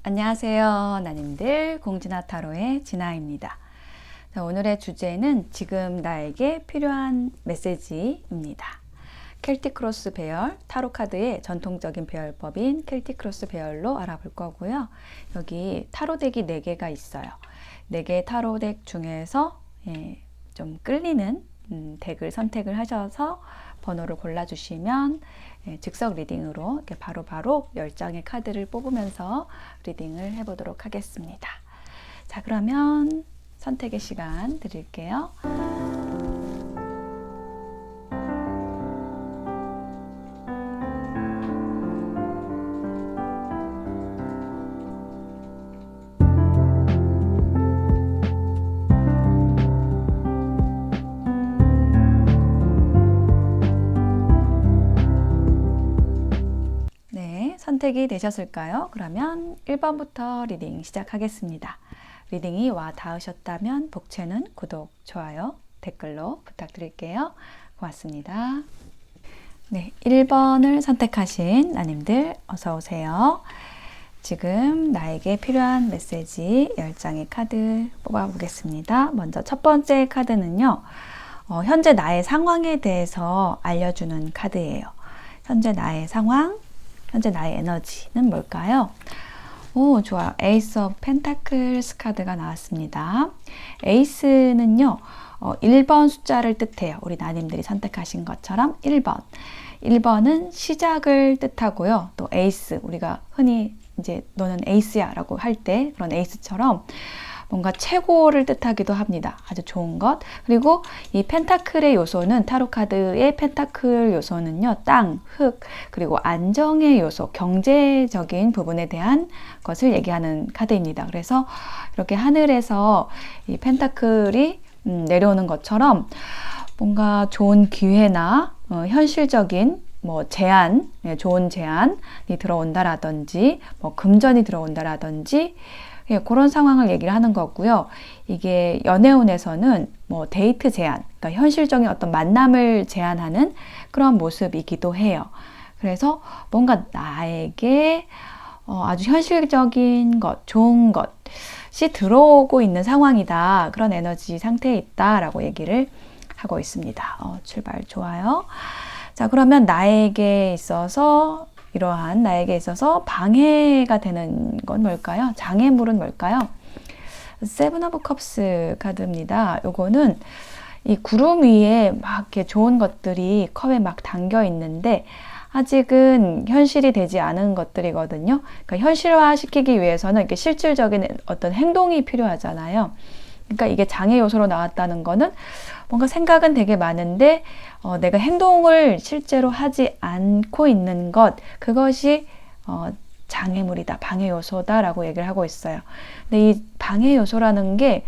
안녕하세요. 나님들 공진아 타로의 진아입니다. 자, 오늘의 주제는 지금 나에게 필요한 메시지입니다. 켈틱 크로스 배열, 타로 카드의 전통적인 배열법인 켈틱 크로스 배열로 알아볼 거고요. 여기 타로 덱이 4개가 있어요. 4개 타로 덱 중에서 좀 끌리는 덱을 선택을 하셔서 번호를 골라주시면 즉석 리딩으로 이렇게 바로바로 10장의 카드를 뽑으면서 리딩을 해보도록 하겠습니다. 자, 그러면 선택의 시간 드릴게요. 선택이 되셨을까요? 그러면 1번부터 리딩 시작하겠습니다. 리딩이 와 닿으셨다면 복채는 구독, 좋아요, 댓글로 부탁드릴게요. 고맙습니다. 네, 1번을 선택하신 나님들 어서 오세요. 지금 나에게 필요한 메시지 10장의 카드 뽑아보겠습니다. 먼저 첫 번째 카드는요. 현재 나의 상황에 대해서 알려주는 카드예요. 현재 나의 상황, 현재 나의 에너지는 뭘까요? 오, 좋아요. 에이스 오브 펜타클스 카드가 나왔습니다. 에이스는요, 1번 숫자를 뜻해요. 우리 나님들이 선택하신 것처럼 1번. 1번은 시작을 뜻하고요. 또 에이스, 우리가 흔히 이제 너는 에이스야 라고 할 때 그런 에이스처럼 뭔가 최고를 뜻하기도 합니다. 아주 좋은 것. 그리고 이 펜타클의 요소는 타로카드의 펜타클 요소는요. 땅, 흙, 그리고 안정의 요소, 경제적인 부분에 대한 것을 얘기하는 카드입니다. 그래서 이렇게 하늘에서 이 펜타클이 내려오는 것처럼 뭔가 좋은 기회나 현실적인 제안, 좋은 제안이 들어온다라든지 금전이 들어온다라든지 그런 상황을 얘기를 하는 거고요. 이게 연애운에서는 데이트 제안, 그러니까 현실적인 어떤 만남을 제안하는 그런 모습이기도 해요. 그래서 뭔가 나에게 아주 현실적인 것, 좋은 것이 들어오고 있는 상황이다. 그런 에너지 상태에 있다라고 얘기를 하고 있습니다. 출발 좋아요. 자, 그러면 나에게 있어서 방해가 되는 건 뭘까요? 장애물은 뭘까요? 세븐 오브 컵스 카드입니다. 요거는 이 구름 위에 막 이렇게 좋은 것들이 컵에 막 담겨 있는데 아직은 현실이 되지 않은 것들이거든요. 그러니까 현실화 시키기 위해서는 이렇게 실질적인 어떤 행동이 필요하잖아요. 그러니까 이게 장애 요소로 나왔다는 거는 뭔가 생각은 되게 많은데 내가 행동을 실제로 하지 않고 있는 것, 그것이 장애물이다, 방해 요소다라고 얘기를 하고 있어요. 근데 이 방해 요소라는 게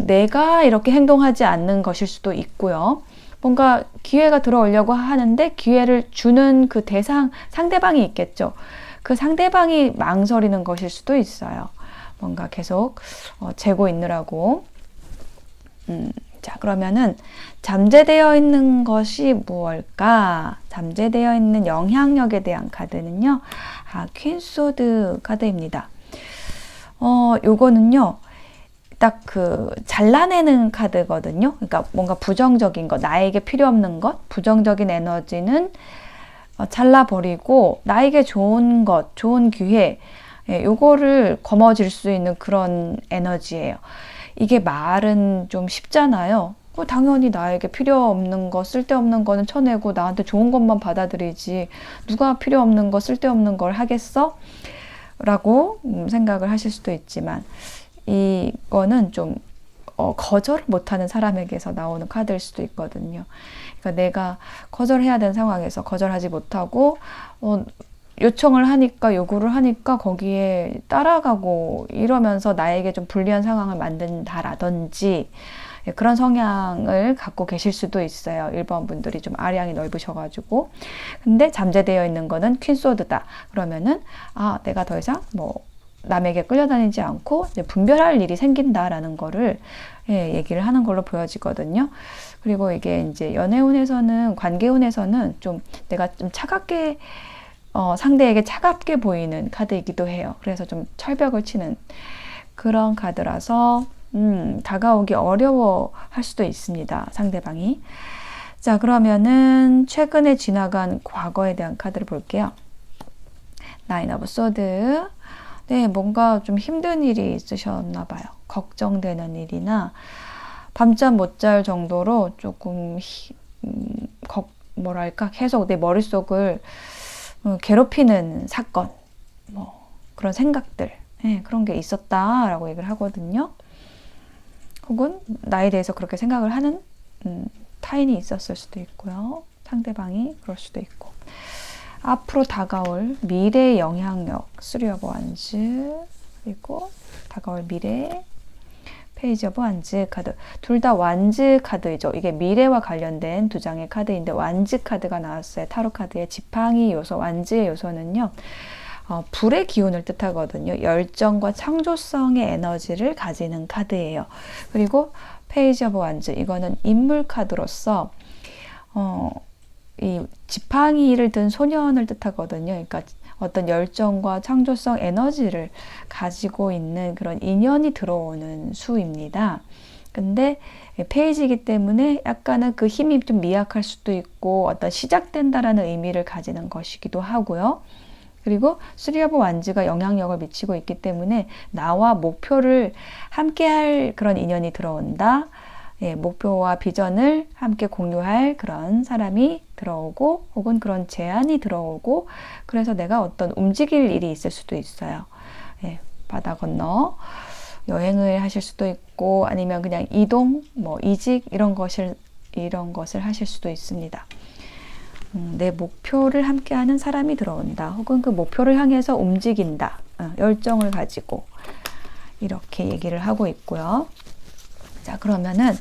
내가 이렇게 행동하지 않는 것일 수도 있고요. 뭔가 기회가 들어오려고 하는데 기회를 주는 그 상대방이 있겠죠. 그 상대방이 망설이는 것일 수도 있어요. 뭔가 계속 재고 있느라고. 자, 그러면은 잠재되어 있는 것이 무엇일까? 잠재되어 있는 영향력에 대한 카드는요. 퀸소드 카드입니다. 요거는요. 딱 잘라내는 카드거든요. 그러니까 뭔가 부정적인 것, 나에게 필요 없는 것, 부정적인 에너지는 잘라버리고 나에게 좋은 것, 좋은 기회, 요거를 거머쥘 수 있는 그런 에너지예요. 이게 말은 좀 쉽잖아요. 당연히 나에게 필요 없는 거, 쓸데없는 거는 쳐내고 나한테 좋은 것만 받아들이지 누가 필요 없는 거, 쓸데없는 걸 하겠어? 라고 생각을 하실 수도 있지만 이거는 좀 거절을 못하는 사람에게서 나오는 카드일 수도 있거든요. 그러니까 내가 거절해야 되는 상황에서 거절하지 못하고 요청을 하니까, 요구를 하니까 거기에 따라가고 이러면서 나에게 좀 불리한 상황을 만든다라든지 그런 성향을 갖고 계실 수도 있어요. 1번 분들이 좀 아량이 넓으셔가지고. 근데 잠재되어 있는 거는 퀸소드다. 그러면은 내가 더 이상 남에게 끌려다니지 않고 이제 분별할 일이 생긴다라는 거를 얘기를 하는 걸로 보여지거든요. 그리고 이게 이제 연애운에서는, 관계운에서는 좀 내가 좀 차갑게 상대에게 차갑게 보이는 카드이기도 해요. 그래서 좀 철벽을 치는 그런 카드라서 다가오기 어려워할 수도 있습니다. 상대방이. 자, 그러면은 최근에 지나간 과거에 대한 카드를 볼게요. 나인 오브 소드. 네, 뭔가 좀 힘든 일이 있으셨나 봐요. 걱정되는 일이나 밤잠 못 잘 정도로 조금 뭐랄까 계속 내 머릿속을 괴롭히는 사건, 뭐 그런 생각들, 네, 그런 게 있었다라고 얘기를 하거든요. 혹은 나에 대해서 그렇게 생각을 하는 타인이 있었을 수도 있고요. 상대방이 그럴 수도 있고. 앞으로 다가올 미래의 영향력, 3 오브 원즈, 그리고 다가올 미래, 페이지 오브 완즈 카드. 둘 다 완즈 카드이죠. 이게 미래와 관련된 두 장의 카드인데 완즈 카드가 나왔어요. 타로 카드의 지팡이 요소, 완즈의 요소는요. 불의 기운을 뜻하거든요. 열정과 창조성의 에너지를 가지는 카드예요. 그리고 페이지 오브 완즈, 이거는 인물 카드로서 이 지팡이를 든 소년을 뜻하거든요. 그러니까 어떤 열정과 창조성 에너지를 가지고 있는 그런 인연이 들어오는 수입니다. 근데 페이지이기 때문에 약간은 그 힘이 좀 미약할 수도 있고 어떤 시작된다라는 의미를 가지는 것이기도 하고요. 그리고 3 오브 완즈가 영향력을 미치고 있기 때문에 나와 목표를 함께할 그런 인연이 들어온다. 예, 목표와 비전을 함께 공유할 그런 사람이 들어오고 혹은 그런 제안이 들어오고 그래서 내가 어떤 움직일 일이 있을 수도 있어요. 예, 바다 건너 여행을 하실 수도 있고 아니면 그냥 이동, 뭐 이직 이런 것을 하실 수도 있습니다. 내 목표를 함께하는 사람이 들어온다. 혹은 그 목표를 향해서 움직인다. 열정을 가지고 이렇게 얘기를 하고 있고요. 자, 그러면은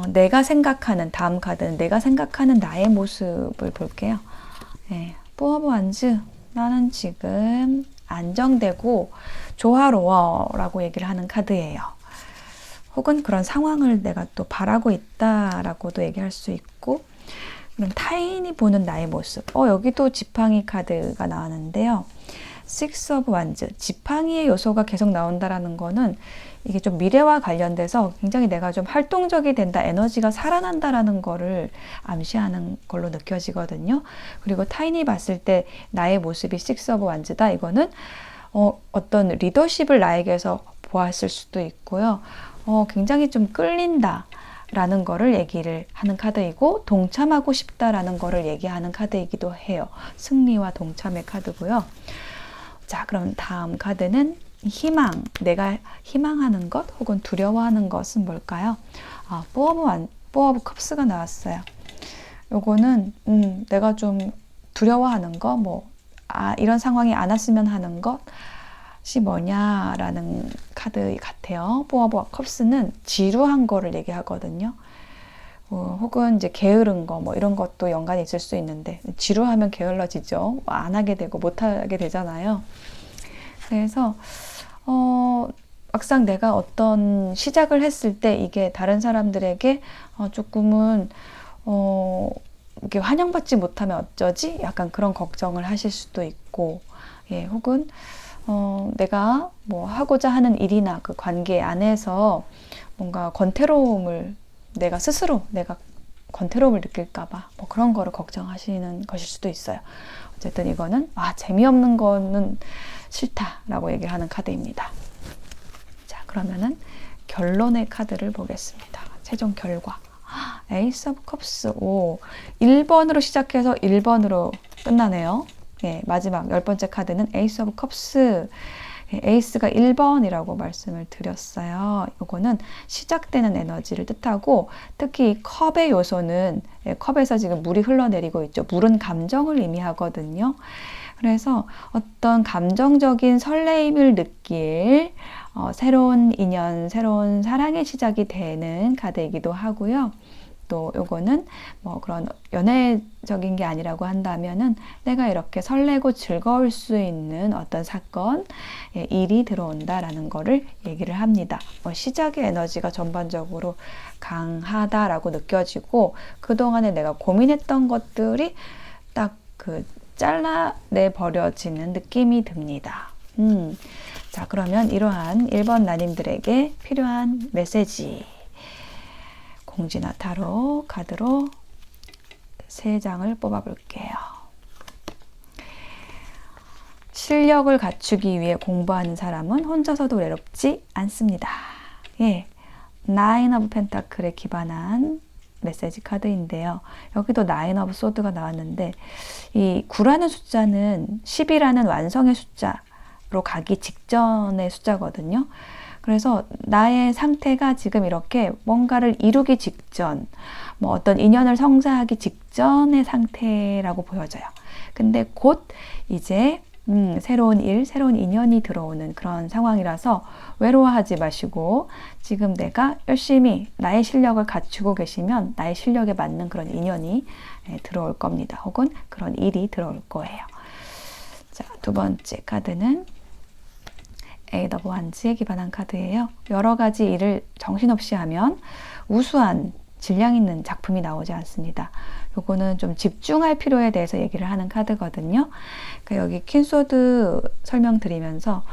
내가 생각하는 다음 카드는 내가 생각하는 나의 모습을 볼게요. 네, 4 오브 원즈. 나는 지금 안정되고 조화로워라고 얘기를 하는 카드예요. 혹은 그런 상황을 내가 또 바라고 있다라고도 얘기할 수 있고 그럼 타인이 보는 나의 모습. 여기도 지팡이 카드가 나왔는데요. 6 오브 원즈. 지팡이의 요소가 계속 나온다라는 거는 이게 좀 미래와 관련돼서 굉장히 내가 좀 활동적이 된다, 에너지가 살아난다라는 거를 암시하는 걸로 느껴지거든요. 그리고 타인이 봤을 때 나의 모습이 6 오브 원즈다. 이거는 어떤 리더십을 나에게서 보았을 수도 있고요. 굉장히 좀 끌린다. 라는 거를 얘기를 하는 카드이고 동참하고 싶다라는 거를 얘기하는 카드이기도 해요. 승리와 동참의 카드고요. 자, 그럼 다음 카드는 희망. 내가 희망하는 것 혹은 두려워하는 것은 뭘까요? 4 오브 컵스가 나왔어요. 요거는 내가 좀 두려워하는 거, 이런 상황이 안 왔으면 하는 것이 뭐냐라는 카드 같아요. 4 오브 컵스는 지루한 거를 얘기하거든요. 혹은 이제 게으른 거, 이런 것도 연관이 있을 수 있는데, 지루하면 게을러지죠. 안 하게 되고 못 하게 되잖아요. 그래서, 막상 내가 어떤 시작을 했을 때 이게 다른 사람들에게 조금은, 이렇게 환영받지 못하면 어쩌지? 약간 그런 걱정을 하실 수도 있고, 예, 혹은, 내가 하고자 하는 일이나 그 관계 안에서 뭔가 권태로움을 내가 권태로움을 느낄까봐 그런 거를 걱정하시는 것일 수도 있어요. 어쨌든 이거는 재미없는 거는 싫다라고 얘기를 하는 카드입니다. 자, 그러면은 결론의 카드를 보겠습니다. 최종 결과. 에이스 오브 컵스. 1번으로 시작해서 1번으로 끝나네요. 예, 마지막 10번째 카드는 에이스 오브 컵스. 에이스가 1번이라고 말씀을 드렸어요. 이거는 시작되는 에너지를 뜻하고 특히 이 컵의 요소는 컵에서 지금 물이 흘러내리고 있죠. 물은 감정을 의미하거든요. 그래서 어떤 감정적인 설레임을 느낄 새로운 인연, 새로운 사랑의 시작이 되는 카드이기도 하고요. 또 요거는 그런 연애적인 게 아니라고 한다면은 내가 이렇게 설레고 즐거울 수 있는 어떤 사건, 일이 들어온다라는 거를 얘기를 합니다. 시작의 에너지가 전반적으로 강하다라고 느껴지고 그동안에 내가 고민했던 것들이 딱 그 잘라내 버려지는 느낌이 듭니다. 자, 그러면 이러한 1번 나님들에게 필요한 메시지 공지나 타로 카드로 3장을 뽑아 볼게요. 실력을 갖추기 위해 공부하는 사람은 혼자서도 외롭지 않습니다. 예, 나인 오브 펜타클에 기반한 메시지 카드인데요. 여기도 나인 오브 소드가 나왔는데 이 9라는 숫자는 10이라는 완성의 숫자로 가기 직전의 숫자거든요. 그래서 나의 상태가 지금 이렇게 뭔가를 이루기 직전, 뭐 어떤 인연을 성사하기 직전의 상태라고 보여져요. 근데 곧 이제 새로운 일, 새로운 인연이 들어오는 그런 상황이라서 외로워하지 마시고 지금 내가 열심히 나의 실력을 갖추고 계시면 나의 실력에 맞는 그런 인연이 들어올 겁니다. 혹은 그런 일이 들어올 거예요. 자, 두 번째 카드는 에이드 오브 완즈에 기반한 카드예요. 여러 가지 일을 정신없이 하면 우수한 질량 있는 작품이 나오지 않습니다. 요거는 좀 집중할 필요에 대해서 얘기를 하는 카드거든요. 그러니까 여기 퀸소드 설명드리면서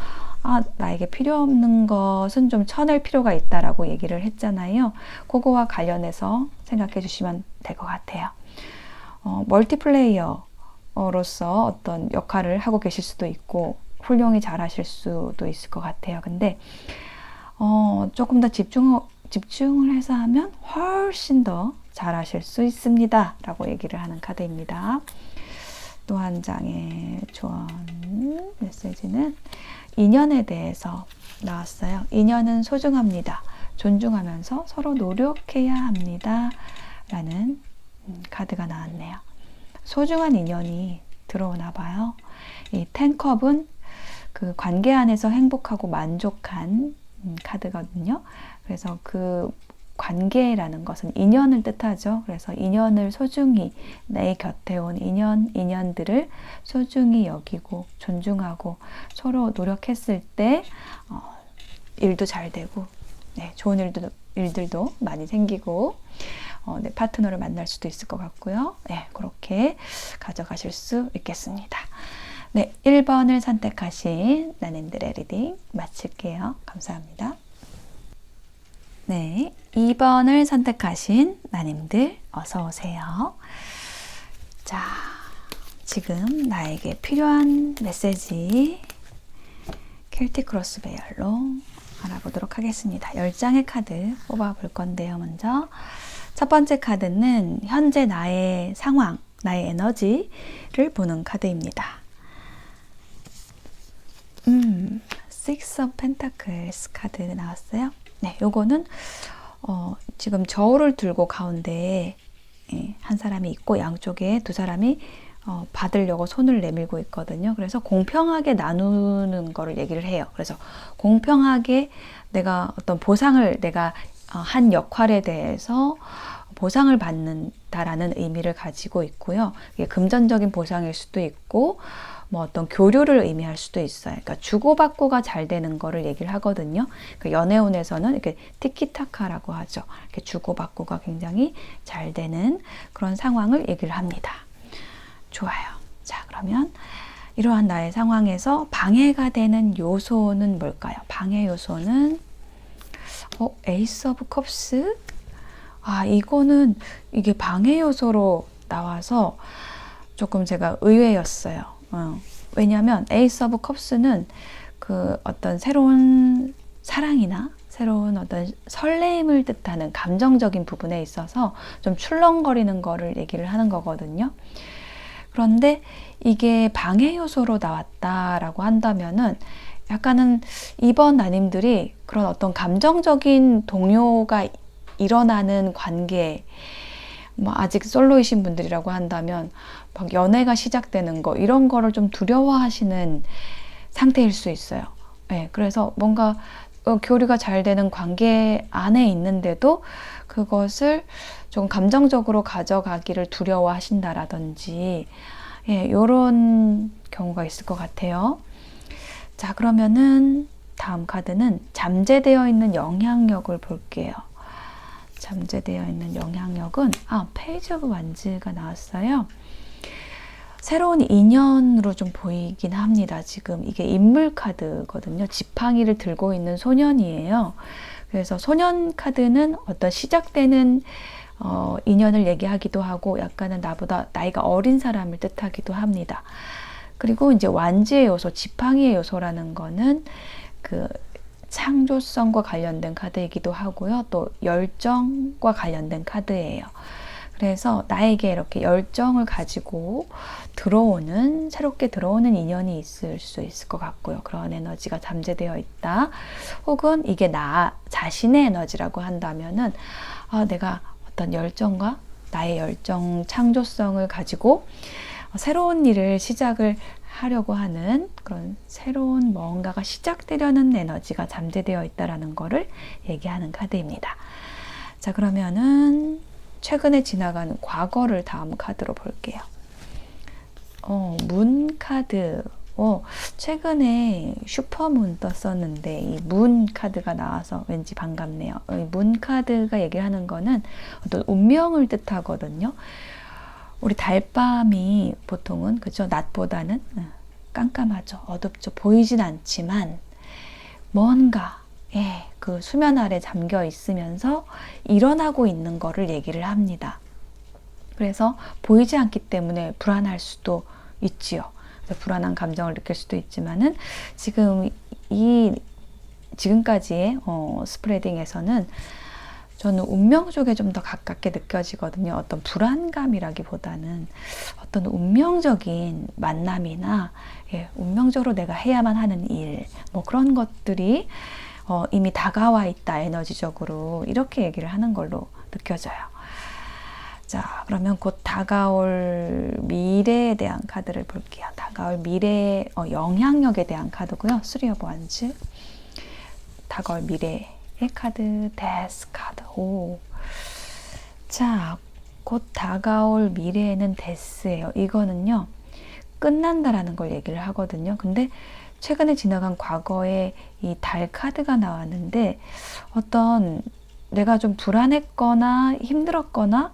나에게 필요 없는 것은 좀 쳐낼 필요가 있다라고 얘기를 했잖아요. 그거와 관련해서 생각해 주시면 될 것 같아요. 멀티플레이어로서 어떤 역할을 하고 계실 수도 있고 훌륭히 잘하실 수도 있을 것 같아요. 근데 조금 더 집중을 해서 하면 훨씬 더 잘하실 수 있습니다. 라고 얘기를 하는 카드입니다. 또 한 장의 조언 메시지는 인연에 대해서 나왔어요. 인연은 소중합니다. 존중하면서 서로 노력해야 합니다. 라는 카드가 나왔네요. 소중한 인연이 들어오나 봐요. 이 10컵은 그 관계 안에서 행복하고 만족한 카드거든요. 그래서 그 관계라는 것은 인연을 뜻하죠. 그래서 인연을 소중히 내 곁에 온 인연들을 소중히 여기고 존중하고 서로 노력했을 때 일도 잘 되고 좋은 일들도 많이 생기고 내 파트너를 만날 수도 있을 것 같고요. 그렇게 가져가실 수 있겠습니다. 네, 1번을 선택하신 나님들의 리딩 마칠게요. 감사합니다. 네, 2번을 선택하신 나님들 어서 오세요. 자, 지금 나에게 필요한 메시지 켈틱 크로스 배열로 알아보도록 하겠습니다. 10장의 카드 뽑아볼 건데요. 먼저 첫 번째 카드는 현재 나의 상황, 나의 에너지를 보는 카드입니다. Six of Pentacles 카드 나왔어요. 네, 요거는 지금 저울을 들고 가운데에 한 사람이 있고 양쪽에 두 사람이 받으려고 손을 내밀고 있거든요. 그래서 공평하게 나누는 거를 얘기를 해요. 그래서 공평하게 내가 어떤 보상을 내가 한 역할에 대해서 보상을 받는다라는 의미를 가지고 있고요. 이게 금전적인 보상일 수도 있고 뭐 어떤 교류를 의미할 수도 있어요. 그러니까 주고받고가 잘 되는 거를 얘기를 하거든요. 그러니까 연애운에서는 이렇게 티키타카라고 하죠. 이렇게 주고받고가 굉장히 잘 되는 그런 상황을 얘기를 합니다. 좋아요. 자, 그러면 이러한 나의 상황에서 방해가 되는 요소는 뭘까요? 방해 요소는 에이스 오브 컵스? 이거는 이게 방해 요소로 나와서 조금 제가 의외였어요. 왜냐하면 에이스 오브 컵스는 그 어떤 새로운 사랑이나 새로운 어떤 설레임을 뜻하는 감정적인 부분에 있어서 좀 출렁거리는 거를 얘기를 하는 거거든요. 그런데 이게 방해 요소로 나왔다라고 한다면은 약간은 이번 나님들이 그런 어떤 감정적인 동요가 일어나는 관계, 뭐 아직 솔로이신 분들이라고 한다면 막 연애가 시작되는 거 이런 거를 좀 두려워하시는 상태일 수 있어요. 그래서 뭔가 교류가 잘 되는 관계 안에 있는데도 그것을 좀 감정적으로 가져가기를 두려워하신다라든지 이런 경우가 있을 것 같아요. 자, 그러면은 다음 카드는 잠재되어 있는 영향력을 볼게요. 잠재되어 있는 영향력은 페이지 오브 완즈가 나왔어요. 새로운 인연으로 좀 보이긴 합니다. 지금 이게 인물 카드거든요. 지팡이를 들고 있는 소년이에요. 그래서 소년 카드는 어떤 시작되는 인연을 얘기하기도 하고 약간은 나보다 나이가 어린 사람을 뜻하기도 합니다. 그리고 이제 완지의 요소, 지팡이의 요소라는 거는 그 창조성과 관련된 카드이기도 하고요. 또 열정과 관련된 카드예요. 그래서 나에게 이렇게 열정을 가지고 새롭게 들어오는 인연이 있을 수 있을 것 같고요. 그런 에너지가 잠재되어 있다. 혹은 이게 나 자신의 에너지라고 한다면은, 내가 어떤 열정과 나의 열정, 창조성을 가지고 새로운 일을 시작을 하려고 하는 그런 새로운 뭔가가 시작되려는 에너지가 잠재되어 있다라는 것을 얘기하는 카드입니다. 자, 그러면은 최근에 지나간 과거를 다음 카드로 볼게요. 문 카드. 최근에 슈퍼문 떴었는데 이 문 카드가 나와서 왠지 반갑네요. 문 카드가 얘기하는 거는 어떤 운명을 뜻하거든요. 우리 달밤이 보통은 그죠? 낮보다는 깜깜하죠. 어둡죠. 보이진 않지만 뭔가 그 수면 아래 잠겨 있으면서 일어나고 있는 거를 얘기를 합니다. 그래서 보이지 않기 때문에 불안할 수도 있지요. 불안한 감정을 느낄 수도 있지만은 지금까지의 스프레딩에서는 저는 운명 쪽에 좀 더 가깝게 느껴지거든요. 어떤 불안감이라기보다는 어떤 운명적인 만남이나 운명적으로 내가 해야만 하는 일, 뭐 그런 것들이 이미 다가와 있다, 에너지적으로. 이렇게 얘기를 하는 걸로 느껴져요. 자, 그러면 곧 다가올 미래에 대한 카드를 볼게요. 다가올 미래 영향력에 대한 카드고요. 3 of Wands. 다가올 미래의 카드, 데스 카드. 자, 곧 다가올 미래에는 데스예요. 이거는요, 끝난다라는 걸 얘기를 하거든요. 근데 최근에 지나간 과거에 이 달 카드가 나왔는데 어떤 내가 좀 불안했거나 힘들었거나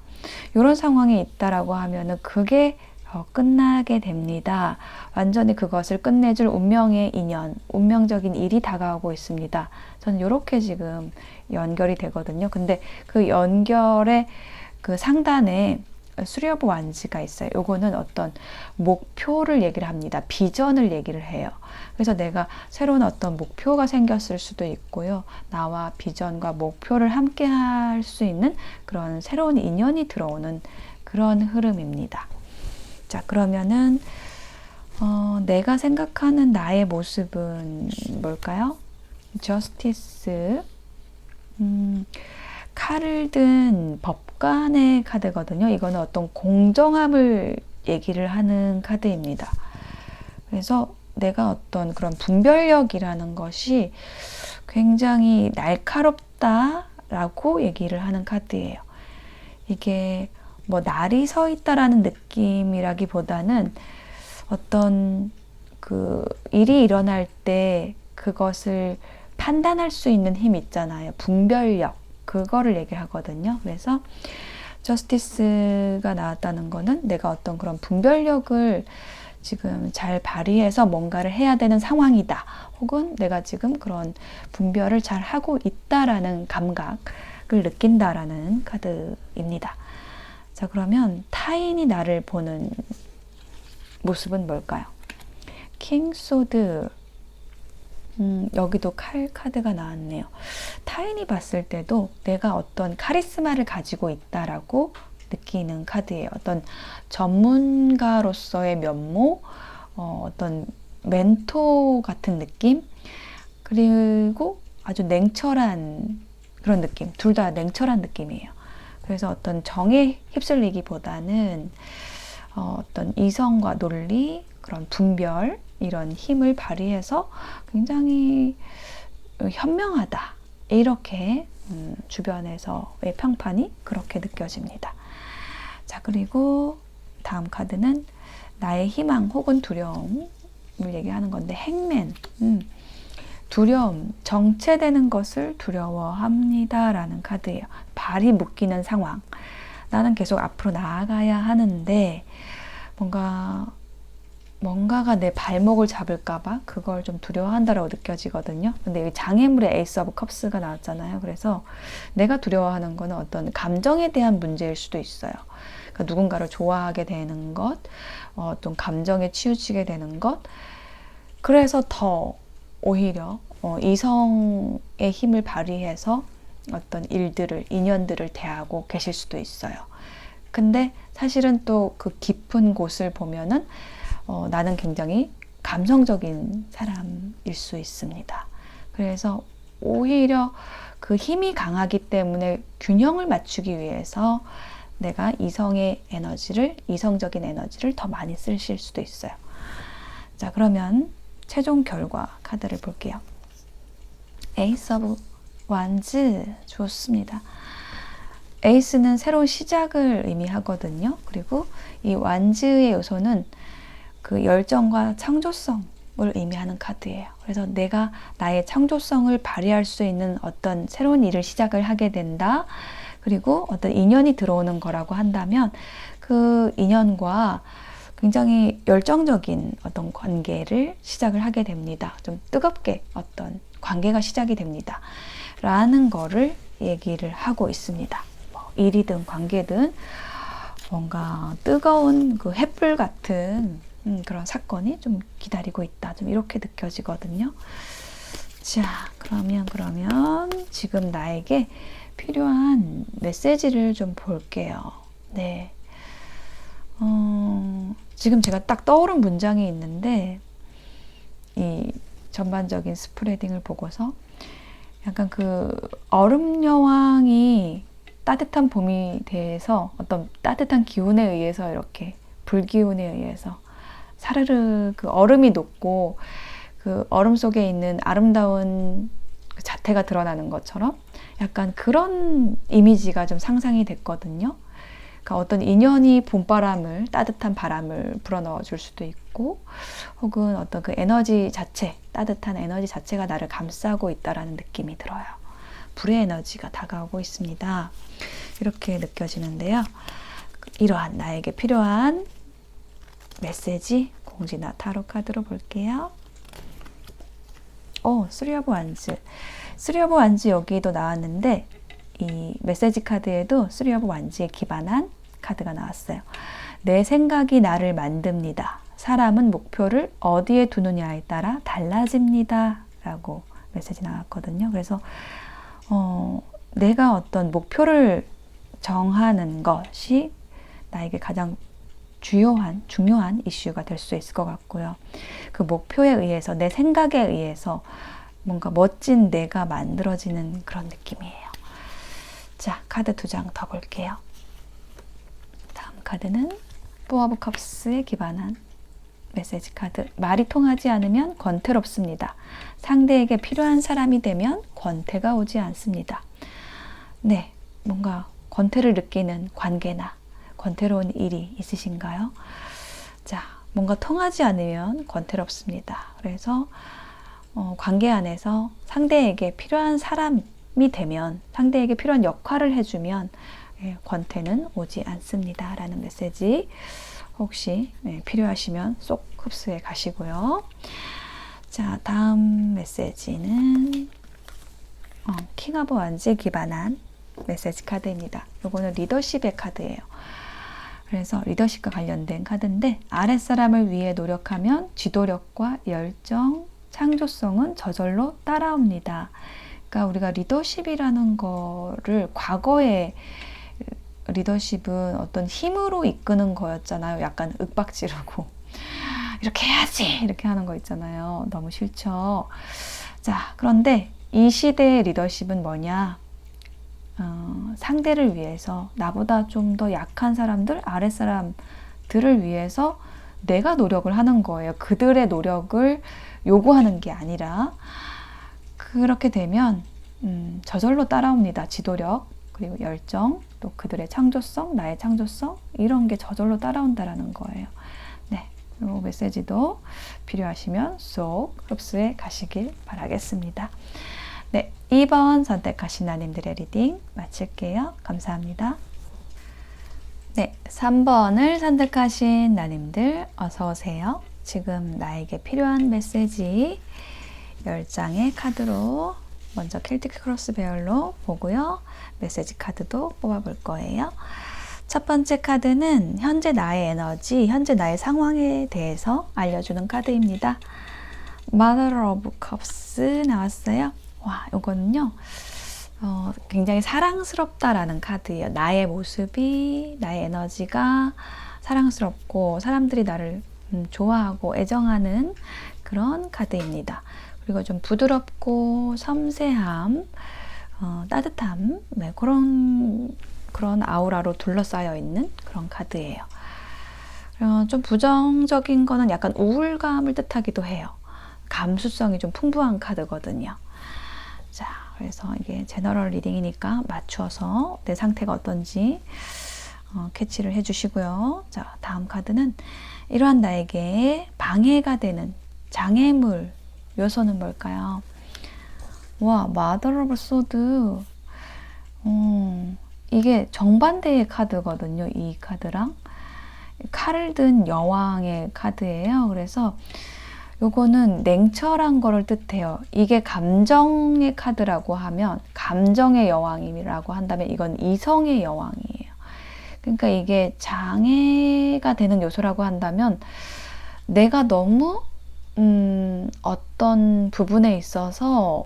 이런 상황에 있다라고 하면은 그게 끝나게 됩니다. 완전히 그것을 끝내줄 운명의 인연, 운명적인 일이 다가오고 있습니다. 저는 이렇게 지금 연결이 되거든요. 근데 그 연결의 그 상단에 수리어브 완지가 있어요. 요거는 어떤 목표를 얘기를 합니다. 비전을 얘기를 해요. 그래서 내가 새로운 어떤 목표가 생겼을 수도 있고요. 나와 비전과 목표를 함께 할 수 있는 그런 새로운 인연이 들어오는 그런 흐름입니다. 자, 그러면은 내가 생각하는 나의 모습은 뭘까요? 저스티스. 칼을 든 법관의 카드거든요. 이거는 어떤 공정함을 얘기를 하는 카드입니다. 그래서 내가 어떤 그런 분별력이라는 것이 굉장히 날카롭다라고 얘기를 하는 카드예요. 이게 뭐 날이 서 있다라는 느낌이라기보다는 어떤 그 일이 일어날 때 그것을 판단할 수 있는 힘 있잖아요. 분별력. 그거를 얘기하거든요. 그래서 저스티스가 나왔다는 거는 내가 어떤 그런 분별력을 지금 잘 발휘해서 뭔가를 해야 되는 상황이다. 혹은 내가 지금 그런 분별을 잘 하고 있다라는 감각을 느낀다라는 카드입니다. 자, 그러면 타인이 나를 보는 모습은 뭘까요? 킹 소드. 여기도 칼 카드가 나왔네요. 타인이 봤을 때도 내가 어떤 카리스마를 가지고 있다라고 느끼는 카드예요. 어떤 전문가로서의 면모, 어떤 멘토 같은 느낌, 그리고 아주 냉철한 그런 느낌. 둘 다 냉철한 느낌이에요. 그래서 어떤 정에 휩쓸리기보다는 어떤 이성과 논리, 그런 분별, 이런 힘을 발휘해서 굉장히 현명하다. 이렇게 주변에서의 평판이 그렇게 느껴집니다. 자, 그리고 다음 카드는 나의 희망 혹은 두려움을 얘기하는 건데, 행맨. 두려움, 정체되는 것을 두려워합니다 라는 카드예요. 발이 묶이는 상황. 나는 계속 앞으로 나아가야 하는데 뭔가가 내 발목을 잡을까봐 그걸 좀 두려워한다라고 느껴지거든요. 근데 여기 장애물의 에이스 오브 컵스가 나왔잖아요. 그래서 내가 두려워하는 거는 어떤 감정에 대한 문제일 수도 있어요. 그러니까 누군가를 좋아하게 되는 것, 어떤 감정에 치우치게 되는 것. 그래서 더 오히려 이성의 힘을 발휘해서 어떤 일들을, 인연들을 대하고 계실 수도 있어요. 근데 사실은 또 그 깊은 곳을 보면은 나는 굉장히 감성적인 사람일 수 있습니다. 그래서 오히려 그 힘이 강하기 때문에 균형을 맞추기 위해서 내가 이성적인 에너지를 더 많이 쓰실 수도 있어요. 자, 그러면 최종 결과 카드를 볼게요. 에이스 오브 완즈, 좋습니다. 에이스는 새로운 시작을 의미하거든요. 그리고 이 완즈의 요소는 그 열정과 창조성을 의미하는 카드예요. 그래서 내가 나의 창조성을 발휘할 수 있는 어떤 새로운 일을 시작을 하게 된다. 그리고 어떤 인연이 들어오는 거라고 한다면 그 인연과 굉장히 열정적인 어떤 관계를 시작을 하게 됩니다. 좀 뜨겁게 어떤 관계가 시작이 됩니다. 라는 거를 얘기를 하고 있습니다. 일이든 관계든 뭔가 뜨거운 그 횃불 같은 그런 사건이 좀 기다리고 있다. 좀 이렇게 느껴지거든요. 자, 그러면 지금 나에게 필요한 메시지를 좀 볼게요. 네. 지금 제가 딱 떠오른 문장이 있는데, 이 전반적인 스프레딩을 보고서 약간 그 얼음 여왕이 따뜻한 봄이 돼서 어떤 따뜻한 기운에 의해서 이렇게 불기운에 의해서 사르르 그 얼음이 녹고 그 얼음 속에 있는 아름다운 그 자태가 드러나는 것처럼 약간 그런 이미지가 좀 상상이 됐거든요. 그러니까 어떤 인연이 봄바람을, 따뜻한 바람을 불어넣어 줄 수도 있고, 혹은 어떤 그 에너지 자체, 따뜻한 에너지 자체가 나를 감싸고 있다라는 느낌이 들어요. 불의 에너지가 다가오고 있습니다. 이렇게 느껴지는데요. 이러한 나에게 필요한 메시지 공지나 타로 카드로 볼게요. 쓰리 오브 완즈. 쓰리 오브 완즈 여기도 나왔는데 이 메시지 카드에도 쓰리 오브 완즈에 기반한 카드가 나왔어요. 내 생각이 나를 만듭니다. 사람은 목표를 어디에 두느냐에 따라 달라집니다. 라고 메시지 나왔거든요. 그래서 내가 어떤 목표를 정하는 것이 나에게 가장 중요한 이슈가 될 수 있을 것 같고요. 그 목표에 의해서, 내 생각에 의해서 뭔가 멋진 내가 만들어지는 그런 느낌이에요. 자, 카드 2장 더 볼게요. 다음 카드는 포 오브 컵스에 기반한 메시지 카드. 말이 통하지 않으면 권태롭습니다. 상대에게 필요한 사람이 되면 권태가 오지 않습니다. 네, 뭔가 권태를 느끼는 관계나 권태로운 일이 있으신가요? 자, 뭔가 통하지 않으면 권태롭습니다. 그래서 관계 안에서 상대에게 필요한 사람이 되면, 상대에게 필요한 역할을 해주면 권태는 오지 않습니다. 라는 메시지 혹시 필요하시면 쏙 흡수해 가시고요. 자, 다음 메시지는 킹 오브 완즈에 기반한 메시지 카드입니다. 이거는 리더십의 카드예요. 그래서 리더십과 관련된 카드인데, 아랫사람을 위해 노력하면 지도력과 열정, 창조성은 저절로 따라옵니다. 그러니까 우리가 리더십이라는 거를, 과거에 리더십은 어떤 힘으로 이끄는 거였잖아요. 약간 윽박지르고 이렇게 해야지 이렇게 하는 거 있잖아요. 너무 싫죠. 자, 그런데 이 시대의 리더십은 뭐냐? 상대를 위해서, 나보다 좀 더 약한 사람들, 아랫사람들을 위해서 내가 노력을 하는 거예요. 그들의 노력을 요구하는 게 아니라. 그렇게 되면 저절로 따라옵니다. 지도력, 그리고 열정, 또 그들의 창조성, 나의 창조성, 이런 게 저절로 따라온다라는 거예요. 네, 이 메시지도 필요하시면 쏙 흡수해 가시길 바라겠습니다. 네, 2번 선택하신 나님들의 리딩 마칠게요. 감사합니다. 네, 3번을 선택하신 나님들 어서 오세요. 지금 나에게 필요한 메시지 10장의 카드로 먼저 켈틱 크로스 배열로 보고요. 메시지 카드도 뽑아볼 거예요. 첫 번째 카드는 현재 나의 에너지, 현재 나의 상황에 대해서 알려주는 카드입니다. Mother of Cups 나왔어요. 와, 이거는요. 굉장히 사랑스럽다라는 카드예요. 나의 모습이, 나의 에너지가 사랑스럽고 사람들이 나를 좋아하고 애정하는 그런 카드입니다. 그리고 좀 부드럽고 섬세함, 따뜻함, 네, 그런 아우라로 둘러싸여 있는 그런 카드예요. 좀 부정적인 거는 약간 우울감을 뜻하기도 해요. 감수성이 좀 풍부한 카드거든요. 자, 그래서 이게 제너럴 리딩이니까 맞춰서 내 상태가 어떤지 캐치를 해주시고요. 자, 다음 카드는 이러한 나에게 방해가 되는 장애물 요소는 뭘까요? 와, 마더 오브 소드. 이게 정반대의 카드거든요. 이 카드랑 칼을 든 여왕의 카드예요. 그래서 요거는 냉철한 거를 뜻해요. 이게 감정의 카드라고 하면, 감정의 여왕이라고 한다면 이건 이성의 여왕이에요. 그러니까 이게 장애가 되는 요소라고 한다면 내가 너무 어떤 부분에 있어서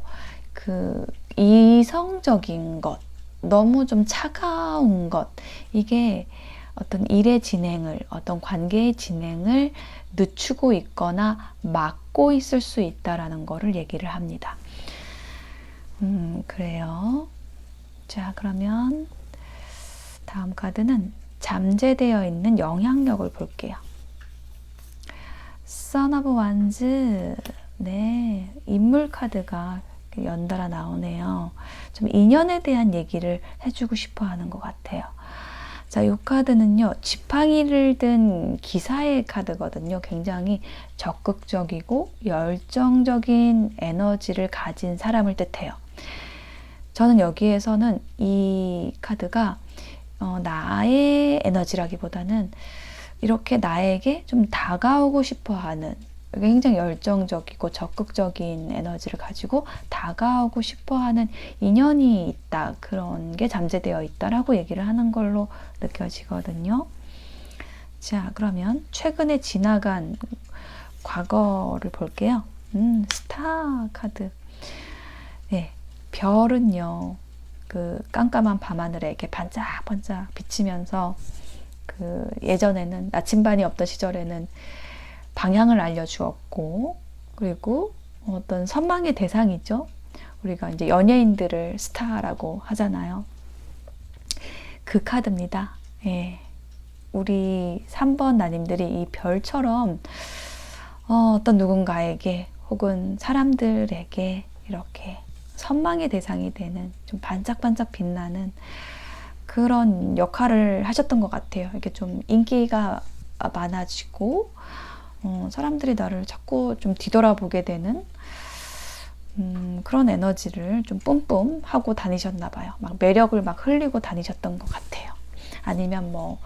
그 이성적인 것, 너무 좀 차가운 것, 이게 어떤 일의 진행을, 어떤 관계의 진행을 늦추고 있거나 막고 있을 수 있다라는 거를 얘기를 합니다. 그래요. 자, 그러면 다음 카드는 잠재되어 있는 영향력을 볼게요. Son of Wands. 네, 인물 카드가 연달아 나오네요. 좀 인연에 대한 얘기를 해주고 싶어 하는 것 같아요. 자, 이 카드는요, 지팡이를 든 기사의 카드거든요. 굉장히 적극적이고 열정적인 에너지를 가진 사람을 뜻해요. 저는 여기에서는 이 카드가 나의 에너지라기보다는 이렇게 나에게 좀 다가오고 싶어 하는, 굉장히 열정적이고 적극적인 에너지를 가지고 다가오고 싶어하는 인연이 있다. 그런 게 잠재되어 있다라고 얘기를 하는 걸로 느껴지거든요. 자, 그러면 최근에 지나간 과거를 볼게요. 스타 카드. 네, 별은요, 그 깜깜한 밤하늘에 이렇게 반짝반짝 비치면서 그 예전에는 나침반이 없던 시절에는 방향을 알려주었고, 그리고 어떤 선망의 대상이죠. 우리가 이제 연예인들을 스타라고 하잖아요. 그 카드입니다. 예. 우리 3번 나님들이 이 별처럼 어떤 누군가에게 혹은 사람들에게 이렇게 선망의 대상이 되는, 좀 반짝반짝 빛나는 그런 역할을 하셨던 것 같아요. 이렇게 좀 인기가 많아지고 사람들이 나를 자꾸 좀 뒤돌아보게 되는 그런 에너지를 좀 뿜뿜 하고 다니셨나 봐요. 막 매력을 막 흘리고 다니셨던 것 같아요. 아니면 뭐